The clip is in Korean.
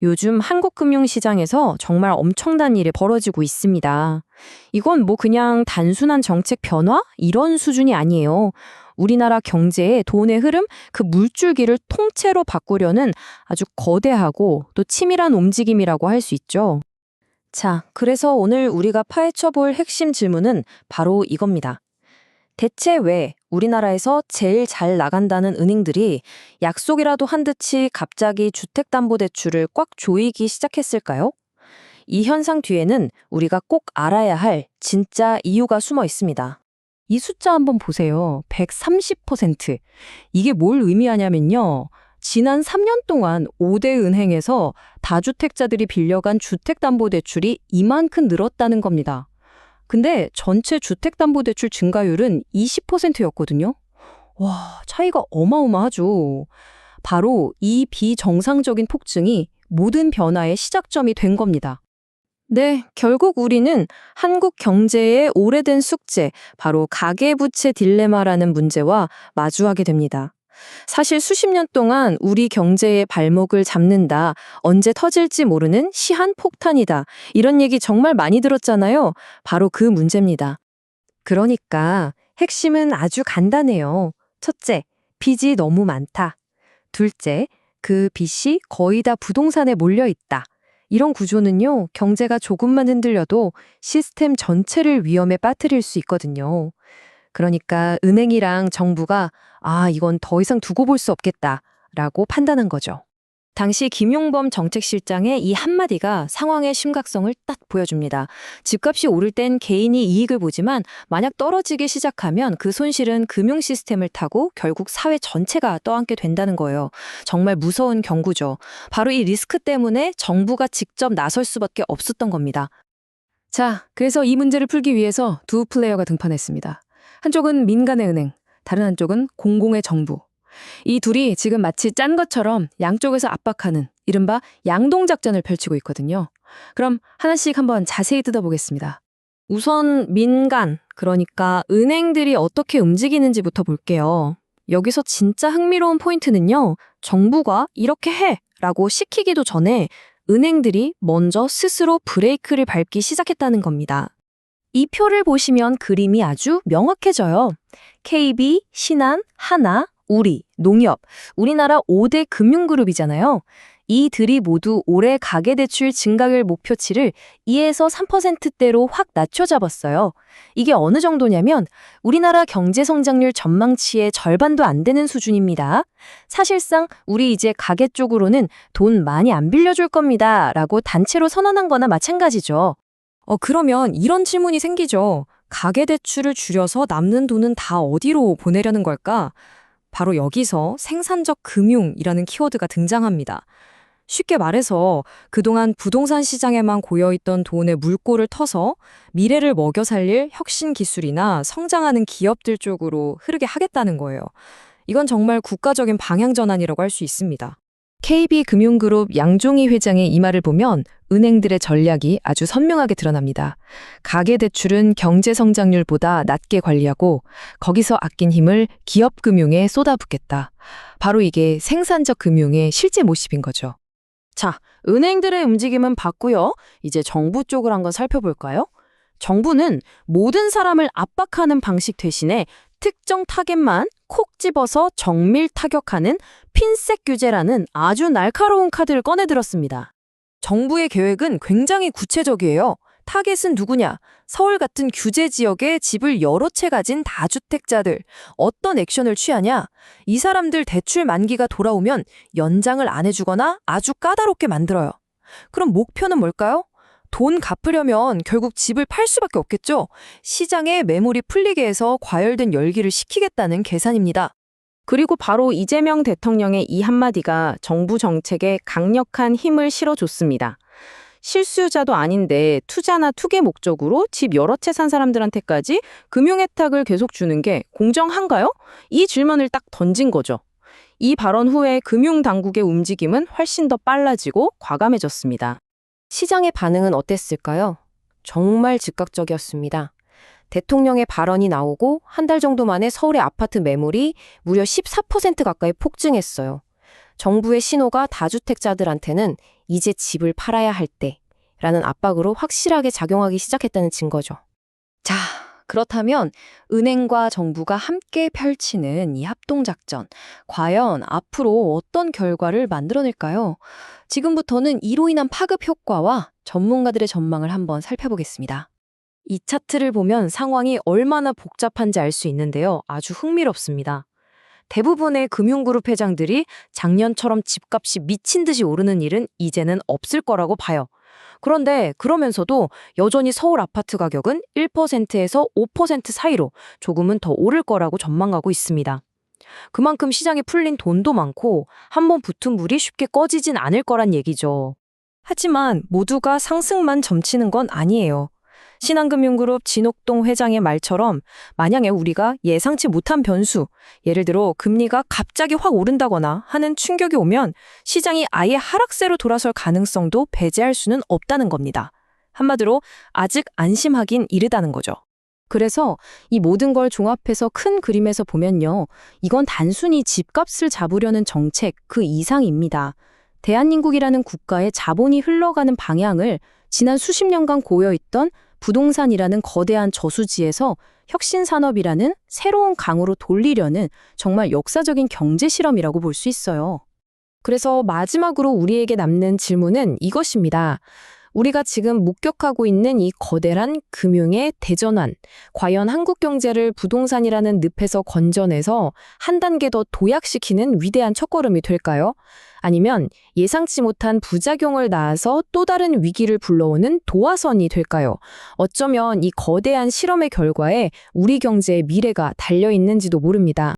요즘 한국 금융시장에서 정말 엄청난 일이 벌어지고 있습니다. 이건 뭐 그냥 단순한 정책 변화? 이런 수준이 아니에요. 우리나라 경제의 돈의 흐름, 그 물줄기를 통째로 바꾸려는 아주 거대하고 또 치밀한 움직임이라고 할 수 있죠. 자, 그래서 오늘 우리가 파헤쳐 볼 핵심 질문은 바로 이겁니다. 대체 왜 우리나라에서 제일 잘 나간다는 은행들이 약속이라도 한 듯이 갑자기 주택담보대출을 꽉 조이기 시작했을까요? 이 현상 뒤에는 우리가 꼭 알아야 할 진짜 이유가 숨어 있습니다. 이 숫자 한번 보세요. 130%. 이게 뭘 의미하냐면요. 지난 3년 동안 5대 은행에서 다주택자들이 빌려간 주택담보대출이 이만큼 늘었다는 겁니다. 근데 전체 주택담보대출 증가율은 20%였거든요. 와, 차이가 어마어마하죠. 바로 이 비정상적인 폭증이 모든 변화의 시작점이 된 겁니다. 네, 결국 우리는 한국 경제의 오래된 숙제, 바로 가계부채 딜레마라는 문제와 마주하게 됩니다. 사실 수십 년 동안 우리 경제의 발목을 잡는다, 언제 터질지 모르는 시한폭탄이다, 이런 얘기 정말 많이 들었잖아요. 바로 그 문제입니다. 그러니까 핵심은 아주 간단해요. 첫째, 빚이 너무 많다. 둘째, 그 빚이 거의 다 부동산에 몰려 있다. 이런 구조는요, 경제가 조금만 흔들려도 시스템 전체를 위험에 빠뜨릴 수 있거든요. 그러니까 은행이랑 정부가 이건 더 이상 두고 볼 수 없겠다라고 판단한 거죠. 당시 김용범 정책실장의 이 한마디가 상황의 심각성을 딱 보여줍니다. 집값이 오를 땐 개인이 이익을 보지만 만약 떨어지기 시작하면 그 손실은 금융 시스템을 타고 결국 사회 전체가 떠안게 된다는 거예요. 정말 무서운 경고죠. 바로 이 리스크 때문에 정부가 직접 나설 수밖에 없었던 겁니다. 자, 그래서 이 문제를 풀기 위해서 두 플레이어가 등판했습니다. 한쪽은 민간의 은행, 다른 한쪽은 공공의 정부. 이 둘이 지금 마치 짠 것처럼 양쪽에서 압박하는 이른바 양동작전을 펼치고 있거든요. 그럼 하나씩 한번 자세히 뜯어보겠습니다. 우선 민간, 그러니까 은행들이 어떻게 움직이는지부터 볼게요. 여기서 진짜 흥미로운 포인트는요. 정부가 이렇게 해! 라고 시키기도 전에 은행들이 먼저 스스로 브레이크를 밟기 시작했다는 겁니다. 이 표를 보시면 그림이 아주 명확해져요. KB, 신한, 하나, 우리, 농협, 우리나라 5대 금융그룹이잖아요. 이들이 모두 올해 가계대출 증가율 목표치를 2에서 3%대로 확 낮춰잡았어요. 이게 어느 정도냐면 우리나라 경제성장률 전망치의 절반도 안 되는 수준입니다. 사실상 우리 이제 가계 쪽으로는 돈 많이 안 빌려줄 겁니다. 라고 단체로 선언한 거나 마찬가지죠. 그러면 이런 질문이 생기죠. 가계대출을 줄여서 남는 돈은 다 어디로 보내려는 걸까? 바로 여기서 생산적 금융이라는 키워드가 등장합니다. 쉽게 말해서 그동안 부동산 시장에만 고여있던 돈의 물꼬를 터서 미래를 먹여 살릴 혁신 기술이나 성장하는 기업들 쪽으로 흐르게 하겠다는 거예요. 이건 정말 국가적인 방향 전환이라고 할 수 있습니다. KB금융그룹 양종희 회장의 이 말을 보면 은행들의 전략이 아주 선명하게 드러납니다. 가계대출은 경제성장률보다 낮게 관리하고 거기서 아낀 힘을 기업금융에 쏟아붓겠다. 바로 이게 생산적 금융의 실제 모습인 거죠. 자, 은행들의 움직임은 봤고요. 이제 정부 쪽을 한번 살펴볼까요? 정부는 모든 사람을 압박하는 방식 대신에 특정 타겟만 콕 집어서 정밀 타격하는 핀셋 규제라는 아주 날카로운 카드를 꺼내들었습니다. 정부의 계획은 굉장히 구체적이에요. 타겟은 누구냐? 서울 같은 규제 지역에 집을 여러 채 가진 다주택자들. 어떤 액션을 취하냐? 이 사람들 대출 만기가 돌아오면 연장을 안 해주거나 아주 까다롭게 만들어요. 그럼 목표는 뭘까요? 돈 갚으려면 결국 집을 팔 수밖에 없겠죠. 시장에 매물이 풀리게 해서 과열된 열기를 식히겠다는 계산입니다. 그리고 바로 이재명 대통령의 이 한마디가 정부 정책에 강력한 힘을 실어줬습니다. 실수요자도 아닌데 투자나 투기 목적으로 집 여러 채 산 사람들한테까지 금융 혜택을 계속 주는 게 공정한가요? 이 질문을 딱 던진 거죠. 이 발언 후에 금융당국의 움직임은 훨씬 더 빨라지고 과감해졌습니다. 시장의 반응은 어땠을까요? 정말 즉각적이었습니다. 대통령의 발언이 나오고 한 달 정도 만에 서울의 아파트 매물이 무려 14% 가까이 폭증했어요. 정부의 신호가 다주택자들한테는 이제 집을 팔아야 할 때라는 압박으로 확실하게 작용하기 시작했다는 증거죠. 자, 그렇다면 은행과 정부가 함께 펼치는 이 합동작전, 과연 앞으로 어떤 결과를 만들어낼까요? 지금부터는 이로 인한 파급 효과와 전문가들의 전망을 한번 살펴보겠습니다. 이 차트를 보면 상황이 얼마나 복잡한지 알 수 있는데요. 아주 흥미롭습니다. 대부분의 금융그룹 회장들이 작년처럼 집값이 미친 듯이 오르는 일은 이제는 없을 거라고 봐요. 그런데 그러면서도 여전히 서울 아파트 가격은 1%에서 5% 사이로 조금은 더 오를 거라고 전망하고 있습니다. 그만큼 시장에 풀린 돈도 많고 한번 붙은 물이 쉽게 꺼지진 않을 거란 얘기죠. 하지만 모두가 상승만 점치는 건 아니에요. 신한금융그룹 진옥동 회장의 말처럼 만약에 우리가 예상치 못한 변수, 예를 들어 금리가 갑자기 확 오른다거나 하는 충격이 오면 시장이 아예 하락세로 돌아설 가능성도 배제할 수는 없다는 겁니다. 한마디로 아직 안심하긴 이르다는 거죠. 그래서 이 모든 걸 종합해서 큰 그림에서 보면요. 이건 단순히 집값을 잡으려는 정책 그 이상입니다. 대한민국이라는 국가의 자본이 흘러가는 방향을 지난 수십 년간 고여있던 부동산이라는 거대한 저수지에서 혁신산업이라는 새로운 강으로 돌리려는 정말 역사적인 경제 실험이라고 볼 수 있어요. 그래서 마지막으로 우리에게 남는 질문은 이것입니다. 우리가 지금 목격하고 있는 이 거대한 금융의 대전환, 과연 한국 경제를 부동산이라는 늪에서 건져내서 한 단계 더 도약시키는 위대한 첫걸음이 될까요? 아니면 예상치 못한 부작용을 낳아서 또 다른 위기를 불러오는 도화선이 될까요? 어쩌면 이 거대한 실험의 결과에 우리 경제의 미래가 달려 있는지도 모릅니다.